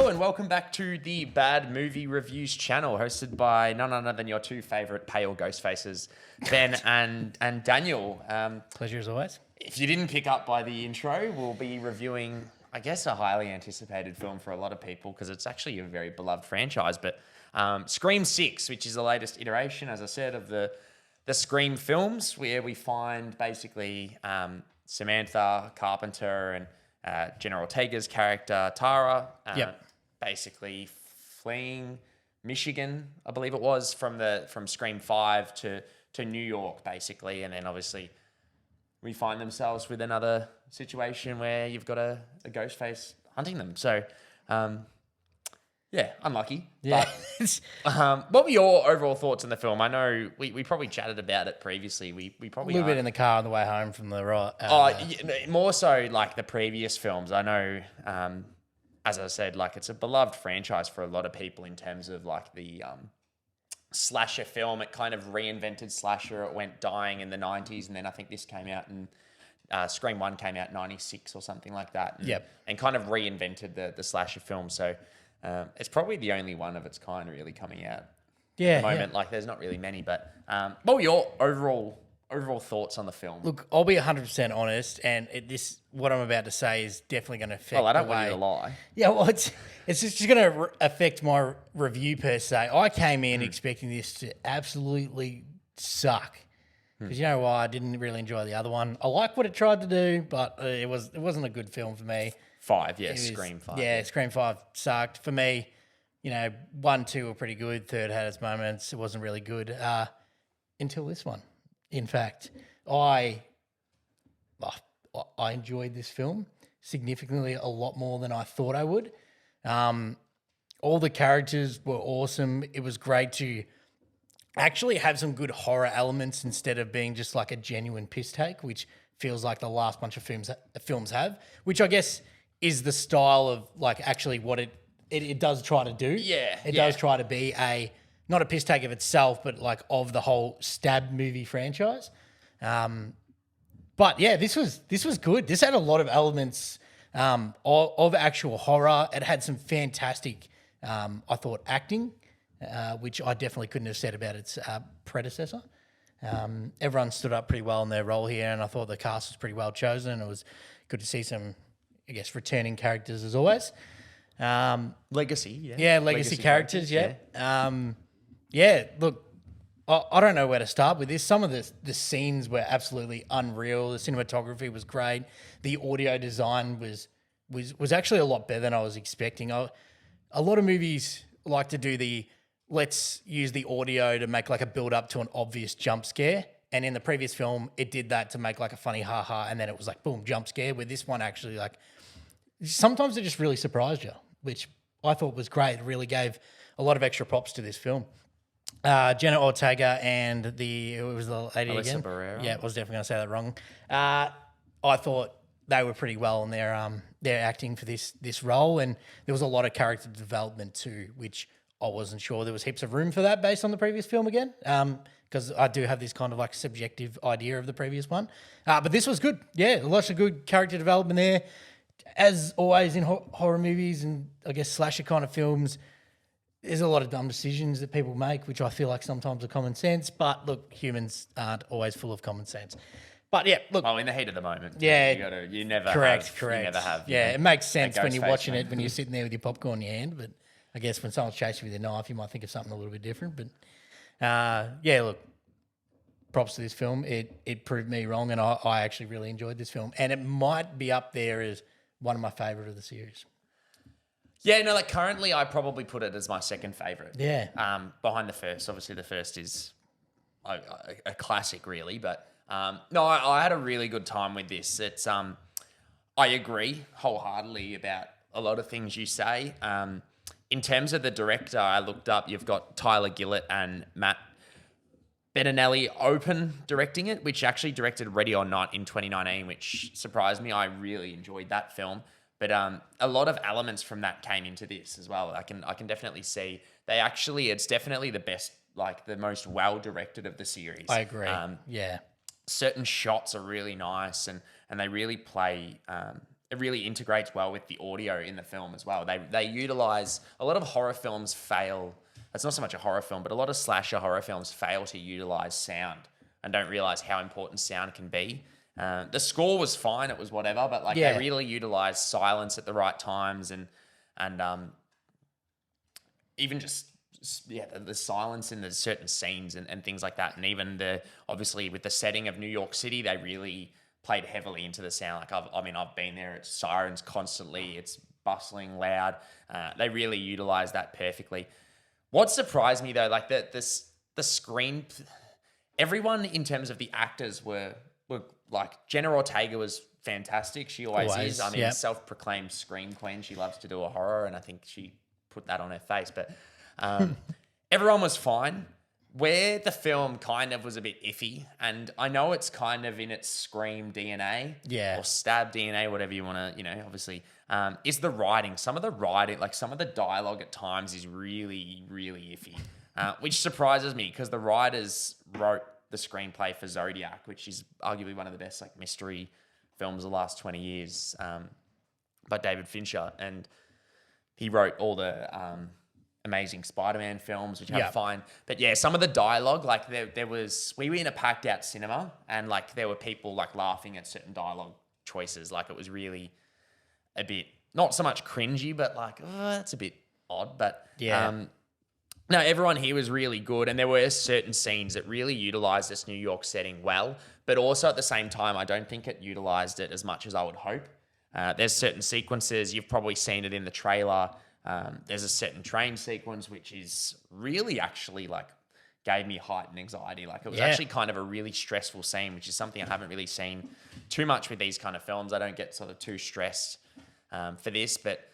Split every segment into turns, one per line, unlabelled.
Hello and welcome back to the Bad Movie Reviews channel, hosted by none other than your two favourite pale ghost faces, Ben and Daniel.
Pleasure as always.
If you didn't pick up by the intro, we'll be reviewing, I guess, a highly anticipated film for a lot of people because it's actually a very beloved franchise. But Scream 6, which is the latest iteration, as I said, of the Scream films, where we find basically Samantha Carpenter and Jenna Ortega's character, Tara, basically fleeing Michigan, I believe it was, from Scream 5 to New York, basically. And then obviously we find themselves with another situation where you've got a Ghostface hunting them. So, yeah, unlucky.
Yeah.
But, what were your overall thoughts on the film? I know we probably chatted about it previously. We probably
a little bit in the car on the way home from the right.
More so like the previous films. I know, as I said, like it's a beloved franchise for a lot of people in terms of like the slasher film. It kind of reinvented slasher. It went dying in the 90s, and then I think this came out and Scream 1 came out in 96 or something like that. And kind of reinvented the slasher film. So it's probably the only one of its kind really coming out at the moment. Like there's not really many, but what were your overall thoughts on the film?
Look, I'll be 100% honest, and what I'm about to say is definitely going to affect.
Well, I don't want you to lie.
Yeah, well, it's just going to affect my review per se. I came in expecting this to absolutely suck because you know why? I didn't really enjoy the other one. I like what it tried to do, but it wasn't a good film for me.
Scream 5.
Yeah, Scream 5 sucked for me. You know, 1, 2 were pretty good. Third had its moments. It wasn't really good until this one. In fact, I enjoyed this film significantly a lot more than I thought I would. All the characters were awesome. It was great to actually have some good horror elements instead of being just like a genuine piss take, which feels like the last bunch of films have, which I guess is the style of like actually what it does try to do. It does try to be not a piss take of itself, but like of the whole stab movie franchise. But yeah, this was good. This had a lot of elements of actual horror. It had some fantastic, I thought, acting, which I definitely couldn't have said about its predecessor. Everyone stood up pretty well in their role here, and I thought the cast was pretty well chosen. It was good to see some, I guess, returning characters as always.
Legacy
Characters. Look, I don't know where to start with this. Some of the scenes were absolutely unreal. The cinematography was great. The audio design was actually a lot better than I was expecting. A lot of movies like to do let's use the audio to make like a build up to an obvious jump scare. And in the previous film, it did that to make like a funny ha-ha, and then it was like, boom, jump scare. With this one, actually, like, sometimes it just really surprised you, which I thought was great. It really gave a lot of extra props to this film. Jenna Ortega and it was the lady
Alyssa
again.
Barrera.
Yeah, I was definitely going to say that wrong. I thought they were pretty well in their acting for this role, and there was a lot of character development too, which I wasn't sure there was heaps of room for that based on the previous film again. Because I do have this kind of like subjective idea of the previous one. But this was good. Yeah, lots of good character development there. As always in horror movies and I guess slasher kind of films, there's a lot of dumb decisions that people make, which I feel like sometimes are common sense. But look, humans aren't always full of common sense. But yeah, look.
Oh, in the heat of the moment.
Yeah.
You never
correct.
have.
Yeah, it makes sense when you're watching it, when you're sitting there with your popcorn in your hand. But I guess when someone's chasing you with a knife, you might think of something a little bit different. But yeah, look, props to this film. It proved me wrong, and I actually really enjoyed this film. And it might be up there as one of my favourite of the series.
Yeah, no, like currently I probably put it as my second favourite.
Yeah.
Behind the first. Obviously the first is a classic really, but no, I had a really good time with this. It's I agree wholeheartedly about a lot of things you say. In terms of the director, I looked up, you've got Tyler Gillett and Matt Bettinelli open directing it, which actually directed Ready or Not in 2019, which surprised me. I really enjoyed that film. But a lot of elements from that came into this as well. I can definitely see it's definitely the best, like the most well directed of the series.
I agree.
Certain shots are really nice and they really play it really integrates well with the audio in the film as well. They utilize a lot of horror films fail. It's not so much a horror film, but a lot of slasher horror films fail to utilize sound and don't realize how important sound can be. The score was fine; it was whatever, but like
Yeah.
they really utilized silence at the right times and even just the silence in the certain scenes and things like that, and even obviously with the setting of New York City, they really played heavily into the sound. Like I've been there. It's sirens constantly. It's bustling, loud. They really utilized that perfectly. What surprised me though, like the screen, everyone in terms of the actors were like Jenna Ortega was fantastic. She always is. I mean,
yep.
self-proclaimed scream queen. She loves to do a horror, and I think she put that on her face. But everyone was fine. Where the film kind of was a bit iffy, and I know it's kind of in its Scream DNA,
Yeah.
or Stab DNA, whatever you want to, obviously, is the writing. Some of the writing, like some of the dialogue at times is really, really iffy, which surprises me because the writers wrote the screenplay for Zodiac, which is arguably one of the best like mystery films of the last 20 years, by David Fincher, and he wrote all the Amazing Spider-Man films, which are fine. But yeah, some of the dialogue, like we were in a packed out cinema, and like there were people like laughing at certain dialogue choices. Like it was really a bit, not so much cringy, but like, oh, that's a bit odd. But no, everyone here was really good, and there were certain scenes that really utilized this New York setting well, but also at the same time, I don't think it utilized it as much as I would hope. There's certain sequences, you've probably seen it in the trailer. There's a certain train sequence which is really actually like gave me heightened anxiety. Like it was actually kind of a really stressful scene, which is something I haven't really seen too much with these kind of films. I don't get sort of too stressed for this, but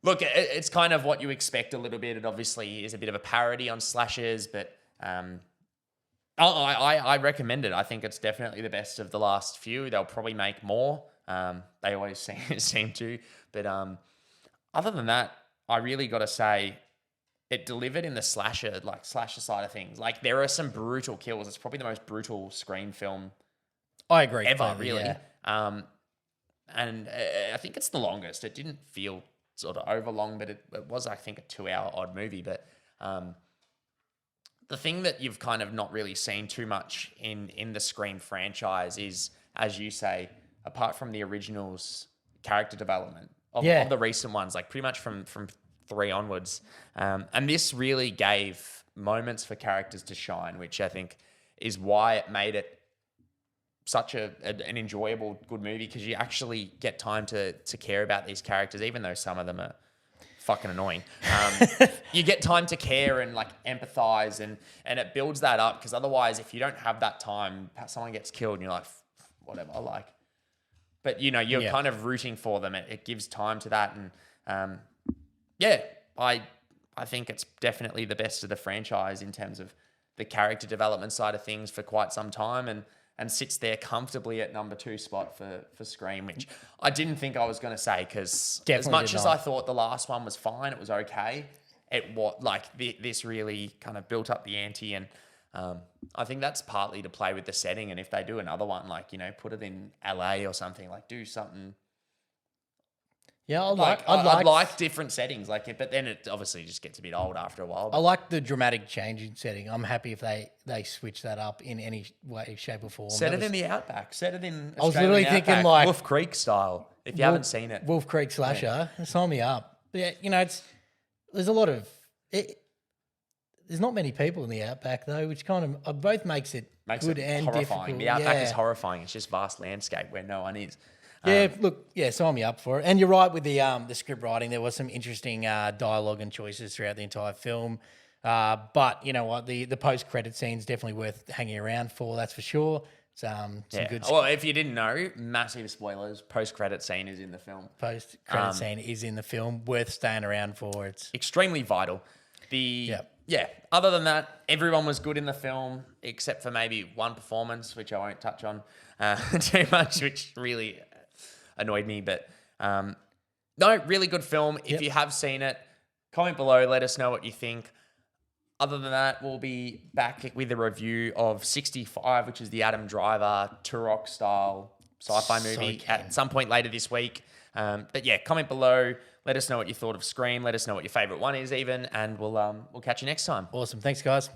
look, it's kind of what you expect a little bit. It obviously is a bit of a parody on slashers, but I recommend it. I think it's definitely the best of the last few. They'll probably make more. They always seem to, but other than that, I really got to say it delivered in the slasher side of things. Like there are some brutal kills. It's probably the most brutal Scream film
I agree.
ever,
completely,
really.
yeah.
And I think it's the longest. It didn't feel sort of over long, but it was, I think, a 2-hour odd movie. But the thing that you've kind of not really seen too much in the Scream franchise is, as you say, apart from the originals, character development of the recent ones, like pretty much from 3 onwards. And this really gave moments for characters to shine, which I think is why it made it such an enjoyable, good movie, because you actually get time to care about these characters, even though some of them are fucking annoying. You get time to care and like empathize, and it builds that up, because otherwise, if you don't have that time, someone gets killed and you're like, whatever, like. But you're kind of rooting for them. It gives time to that, and I think it's definitely the best of the franchise in terms of the character development side of things for quite some time, and sits there comfortably at number 2 spot for Scream, which I didn't think I was going to say, because as much as I thought the last one was fine, it was okay. It was like this really kind of built up the ante, and I think that's partly to play with the setting. And if they do another one, like put it in LA or something, like do something.
Yeah,
I'd like different settings, like, but then it obviously just gets a bit old after a while.
I like the dramatic change in setting. I'm happy if they switch that up in any way, shape, or form.
Set it in the Outback. Set it in.
I was literally thinking
Outback,
like
Wolf Creek style. If you haven't seen it,
Wolf Creek slasher, sign me up. But yeah, there's a lot of it. There's not many people in the Outback though, which kind of both makes it good and
horrifying.
difficult.
The Outback is horrifying. It's just vast landscape where no one is.
Sign me up for it. And you're right with the script writing. There was some interesting dialogue and choices throughout the entire film. But you know what? The post-credit scene's definitely worth hanging around for, that's for sure. Some good
Well, if you didn't know, massive spoilers, post-credit scene is in the film.
Post-credit scene is in the film, worth staying around for. It's
extremely vital. Other than that, everyone was good in the film, except for maybe one performance, which I won't touch on too much, which really annoyed me. But no, really good film. If you have seen it, comment below, let us know what you think. Other than that, we'll be back with a review of 65, which is the Adam Driver Turok style sci-fi movie at some point later this week. But yeah, comment below. Let us know what you thought of Scream. Let us know what your favorite one is even. And we'll catch you next time.
Awesome. Thanks, guys.